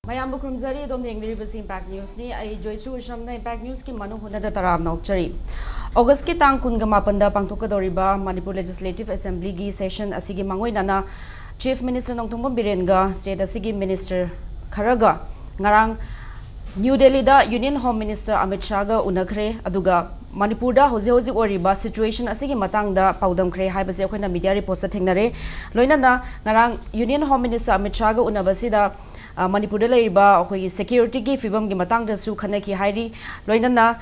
Mayam Bukrumzari, Dom the English Impact News ni, I Josyhree Usham Impact News ki Manung Huna Taram Nokchari. August ki tang Kungama Panda Pangtuka Doriba, Manipur Legislative Assembly gi session Asigi Mangoi Nana, Chief Minister Ningthoukhongjam Birenga, State Asigi Minister Kharaga, Ngarang New Delhi da Union Home Minister AMIT SHAH ga Unakre, Aduga, Manipur da Hozi Oriba situation Asigi Matang da Paudam Kre, Hibase Okina Media Reports at Tingnare, Loinana, Ngarang Union Home Minister AMIT SHAH ga Unabasida. Manipur laiba khoi security gi fibam gi matang da su khane ki hairi loinana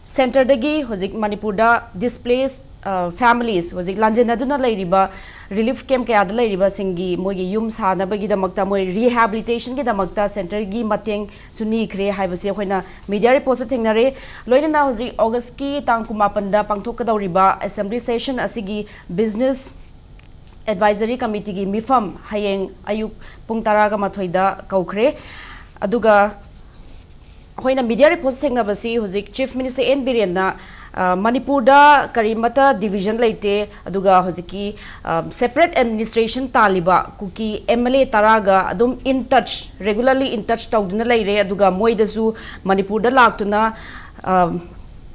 center dagi hozik Manipur da displaced families hozik lanjena duna laiba relief camp kya da laiba singi mogi yum sa na bagi da makta moi rehabilitation gi da makta center gi mateng suni khre haibase khoina media report thengnare loinana hozik august ki tang kuma panda pangthok ka dawriba assembly session asigi business Advisory Committee gi mifam hayeng ayuk pung taraga mathoida kaukre aduga hoina media reports thengna basi hozik Chief Minister BIREN na Manipur da karimata division laite aduga hoziki separate administration taliba kuki MLA taraga adum in touch regularly in touch tawduna laire aduga moidasu Manipur da laktuna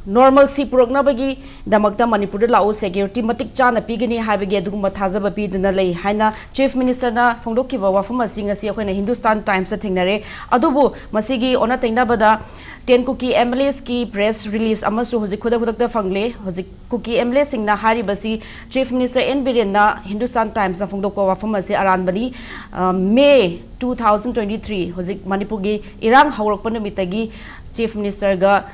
Normalcy purokna bagi damakta Manipur lao security matik chana pigini habagi aduguma thazaba pidna lei haina Chief Minister na phongdoki wa wafam singa si akoina Hindustan Times sa thingnare adubu masigi ona tengna bada 10 kuki MLAs ki press release amasu hozik khudak fangle hozik kuki MLA singna hari basi Chief Minister BIREN na Hindustan Times sa phongdokwa wafam se aran bani May 2023 hozik Manipur gi irang hawrokpa numitagi Chief Minister ga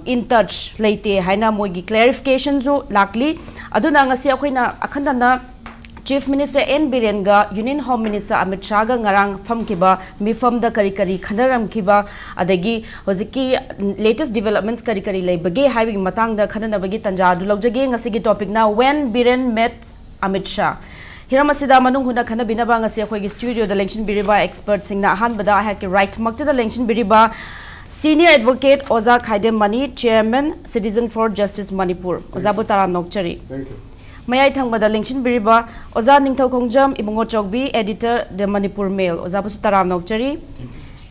in touch laite haina moigi clarification zo lakli aduna ngasi akoina akhandana Chief Minister BIREN ga Union Home Minister AMIT SHAH ga ngarang famkiba mifam da kari khanaram kiba adagi hoziki latest developments kari leibage haibig matang da khanana bagi tanja dulaujage ngasigi topic na when BIREN met AMIT SHAH Hiramasida manung huna khana binaba ngasi akhoi studio da election biriba expert singna ahan bada ha ki right makta da election biriba Senior Advocate Oza Khaidem Mani, Chairman, Citizen for Justice Manipur. Oza Butaram Nokchari. Thank you. May I thank Bada Lengshin Biriba, Oza Ningthoukhongjam Ibungochoubi, Editor, The Manipur Mail. Oza Butaram Nokchari.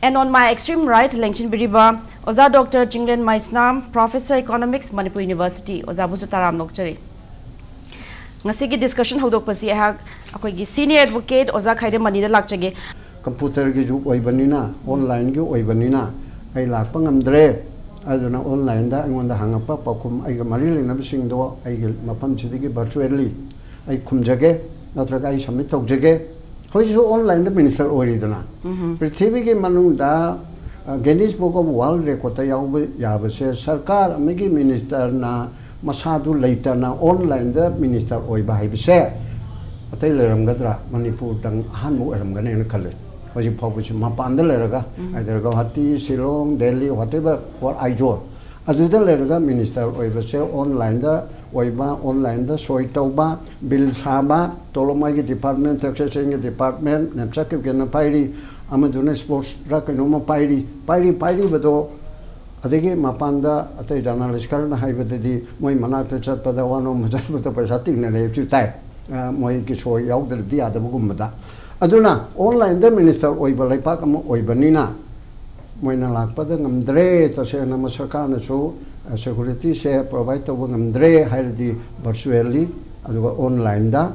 And on my extreme right, Lengshin Biriba, Oza Dr. Chinglen Maisnam, Professor Economics, Manipur University. Oza Butaram Nokchari. Ngasigi discussion hodok pasi ha akoigi Senior Advocate Oza Khaidem Mani da lakchage. Computer gi ju oibanina, online gi oibanina. I like Pangamdre, I don't know online that I want to hang up Pakum, I got Marili never sing do, I get my Pamchigi virtually. I come jage, not like I submit to jage. How is online the minister Oridana? Pretivigi Manunda, Guinness Book of World Record Yabase, Sarkar, Migi Minister na Masadu later na online the minister Oiba Hibse. A tailor Gadra, Manipur, Hanmu Ramgan in the color. Was it published Mapanda Lerga, either Guwahati, Shillong, Delhi, whatever, or Aijo. As with the Lerga minister, Oiba online the Oiba, online the Soitoba, Bill Saba, Tolomagi Department, Taxation Department, Namsaki Ganapiri, Amaduna Sports, Rakanoma Piri, Bedo, Adegi Mapanda, at a journalist, Karana Hibadi, Moy Manata Chapada, one of the Pasating, and if you type, Moy Kisho Yaug, the other Gumada. Aduna online the minister oibalai pakam oibanina moina lakpada ngamdre ta se na masakana so security se provide to ngamdre haidi virtually aduga online da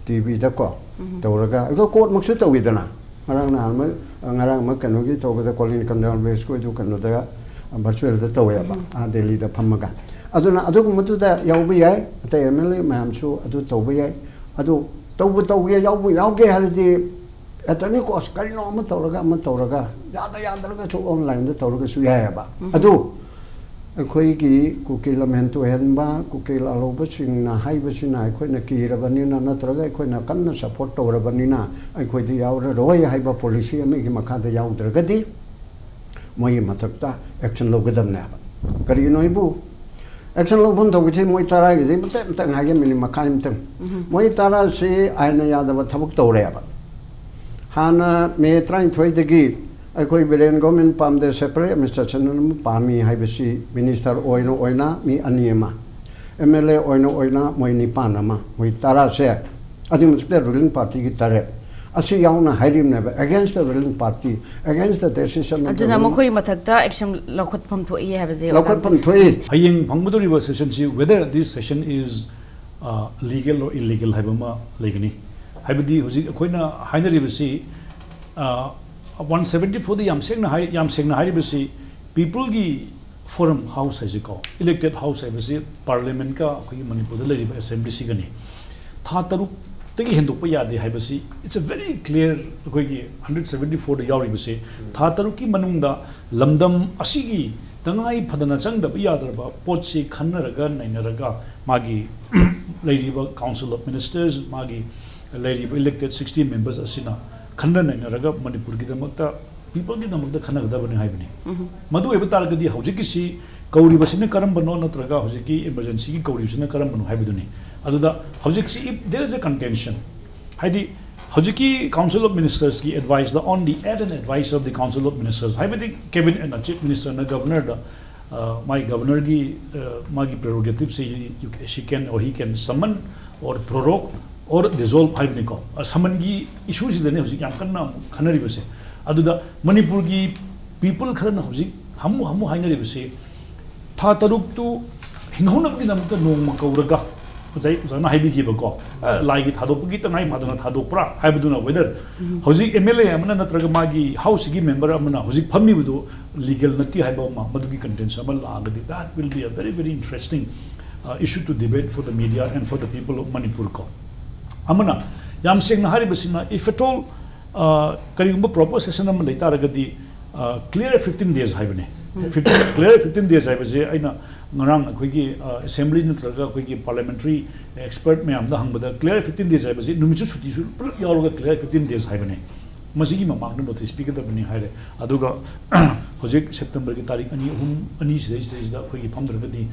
TV da ko tawraga ko court maksu tawidana ngarang ma kanogi tawda kolin kamdal base ko du kanu da virtual da tawya ba Delhi da phamaga aduna adug mutu da yaubi yai ta MLA mamsu adu tawbi yai adu Taubu Yauge Halidi at any cost, Kalino Matoraga, Yada to online the Toraga Suyaba. Adu a Koiki, Kukilamen to Henba, Kukil Alobach in a high Bachina, I couldn't key Rabanina, Natraga, I couldn't come support to Rabanina, I could the outer Roy Hyper Policy and make him a Kada Yaudragadi, Moy Matakta, action logadam nab. Karino Ibu. Action Lobunto, which is Moitara is able to hang him in Makaimton. Moitara say, I know Yadava Tabukto Reba. Hana may try to the gate. I could be in government palm the separate Mr. Chanam Pami Hibisi, Minister Oino Oina, me Anima. MLA Oino Oina, Moini Panama, Moitara say. I think it's the ruling party guitar. asi yauna hairim neba against the ruling party, against the decision of the aduna makhoi mathakta action lakhot pham thoi ha baje lakhot pham thoi hayeng phangmadori session si whether this session is legal or illegal haibama legani haibadi hoji akoina hainaribasi 174 the yam sengna hairibasi people gi forum house hai ko elected house hai basi parliament ka koi manipur da leriba assembly si gani tha taruk tegi hendok pa yade hai basi it's a very clear koi gi 174 da yawri basi tha taruk ki manung da lamdam asigi tangai phadana chang da yadar ba potsi khannaraga nainaraga magi leriba council of ministers magi leriba elected 16 members asina khanda nainaraga manipur gi damakta people ki damakta khanagdabani haibani madu eba taragadi hojiki si kauri basina karambano natraga hojiki emergency ki kauri basina karambano haibaduni aduda hojik si if there is a contention haidi hojiki council of ministers ki advice the only at an advice of the council of ministers haibadi cabinet and chief minister na governor da my governor gi magi prerogative se she can or he can summon or prorogue or dissolve haibani ko summon gi issues de ne hojik yam kanna khanari base aduda manipur gi people kharana hojik hamu hainari base tha taruk tu hinghona gi namta nong makauraga jai jana haibi gi bako lai gi thadop gi tangai madana thadop pra haibuduna whether hojik mla amana natraga magi house gi member amana hojik phammi budu legal nati haiba ma madugi contents amal agadi that will be a very very interesting issue to debate for the media and for the people of Manipur ko amana yam sengna hari basina if at all karigumba proposition am leita ragadi clear 15 days haibane 15 days haibase aina ngarang akoigi assembly natraga akoigi parliamentary expert mayam da hangbada clear 15 days haibase numichu suti su yaroga clear 15 days haibane masigi mamang notice speaker da bani haire aduga hojik september ki tarikh ani sidai akoigi phamdragadi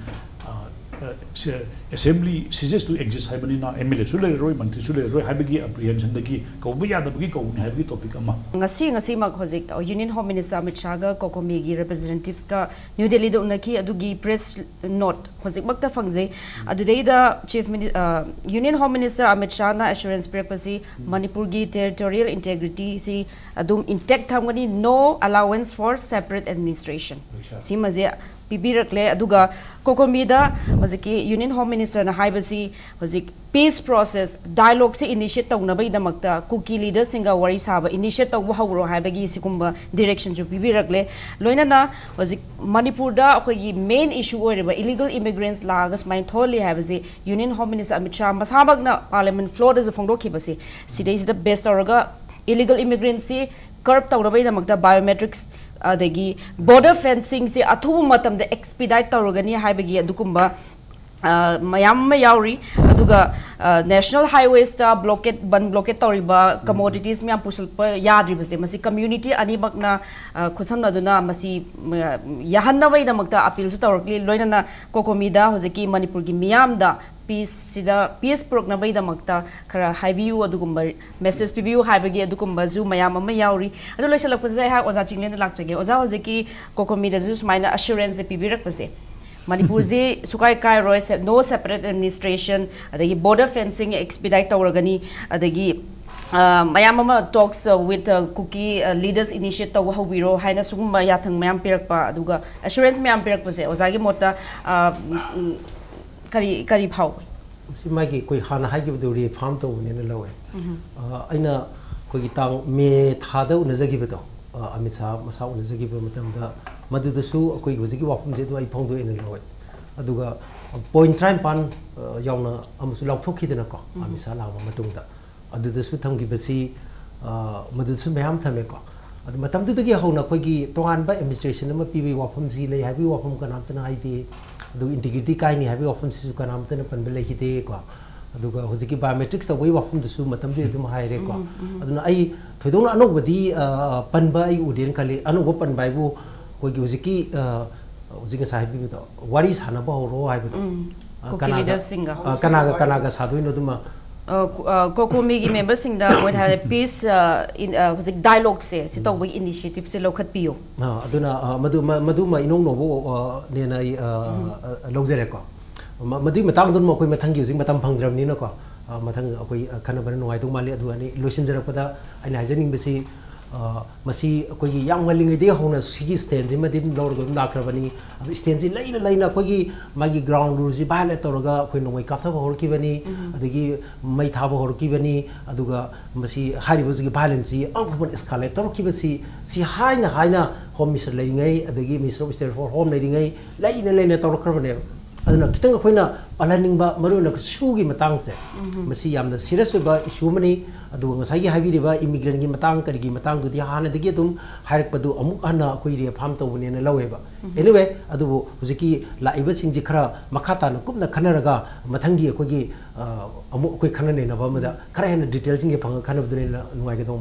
assembly ceases to exist haibani na MLA sule roi mantri sule roi haibagi apprehension dagi kaubu yadabagi kauni haibagi topic ama ngasi mak hojik union home minister Amit Shah ga kokomi gi representatives ka New Delhi da unaki adugi press note hojik makta fangje adudei da chief union home minister Amit Shah na assurance prekpasi Manipur gi territorial integrity si adum intact thamgani no allowance for separate administration si maje pibirakle aduga kokomi da hojiki union home minister na haibasi hojik peace process dialogue se initiate tawna bai damakta kuki leader singa wari saba initiate tawba hawro haibagi sikumba direction ju pibirakle loina na hojik Manipur da akhoi main issue oriba illegal immigrants lagas main tholi haibasi union home minister Amit Shah masabak na parliament floor da phongdo khibasi sidai is the best oraga illegal immigrants se curb tawna bai damakta biometrics adagi border fencing se athu matam da expedite tawrogani haibagi adukumba mayam ma yauri aduga national highways ta blockade tawriba commodities myam pusulpa yadriba se masi community ani bakna khusamna duna masi yahanna bai damakta appeal su tawrkli loina na kokomida hojiki Manipur gi miyam da peace prokna bai damakta khara haibiu adugumba message pibiu haibagi adugumba zu mayam ma yauri adu loisalak pazai ha oza Chinglen lakchage oza hojiki kokomida zu smaina assurance pibirak pase Manipur ze sukai kai roi no separate administration adagi border fencing expedite tawragani adagi mayam ama talks with cookie leaders initiate taw hawiro haina sugumba yathang mayam pirakpa aduga assurance mayam pirakpa se ozagi mota kari phau si magi koi hana haigibdu ri farm to ne na lawe aina koi tang me thada unajagi beto Amit Shah masa unajagi be matamda madudasu koi hojiki wafum je do ai phongdo ene lawe aduga point try pan yauna amusu laukthokidena ko Amit Shah lawa matungda adudasu thamgi basi madudasu mayam thame ko adu matamdudagi hauna koi gi tongan ba administration ama pibi wafum ji lei habi wafum kanamtana haidi adu integrity kai ni habi wafum sisu kanamtana panbele hite ko aduga hojiki biometrics ta wei wafum dusu matamdi dum haire ko aduna ai thoidong anobadi panba ai udien kali anobo panbai bu koi gi hojiki hojiki sahibi to wari sana ba ro hai bu kanaga sadoi no duma kokomi gi member sing da what had a peace in hojik dialogue se sitawai initiative se lokhat piyo aduna madu ma inong no bo ne na lojere ko madu matang dun mo koi mathangi hojik matam phangdram ni no ko mathang akoi khana ban nuai tung mali adu ani losin jarakpada aina hajaning besi masi akoi yang ngalingai de hona sigi stand ji madim lor gum nakrabani adu stand ji laina laina akoi magi ground rules ji violate toroga akoi nomai kaptha hor ki bani adagi mai thaba hor ki bani aduga masi hari buzi violence ji amphon escalate tor ki basi si haina home minister lairingai adagi minister of state for home lairingai laina tor krabane aduna kitang akoina palaninba maruna sugi matang se masi yamna serious ba issue mani adu ngasai gi habi riba immigrant gi matang kari gi matang du di hana digi tum harik padu amuk ana akoi ri farm to bune na laweba anyway adu hujiki laiba sing ji khara makhata na kupna khanaraga mathangi akoi gi amuk akoi khanane na ba mada khara hena detail sing gi phang khanab dune nuai ga dong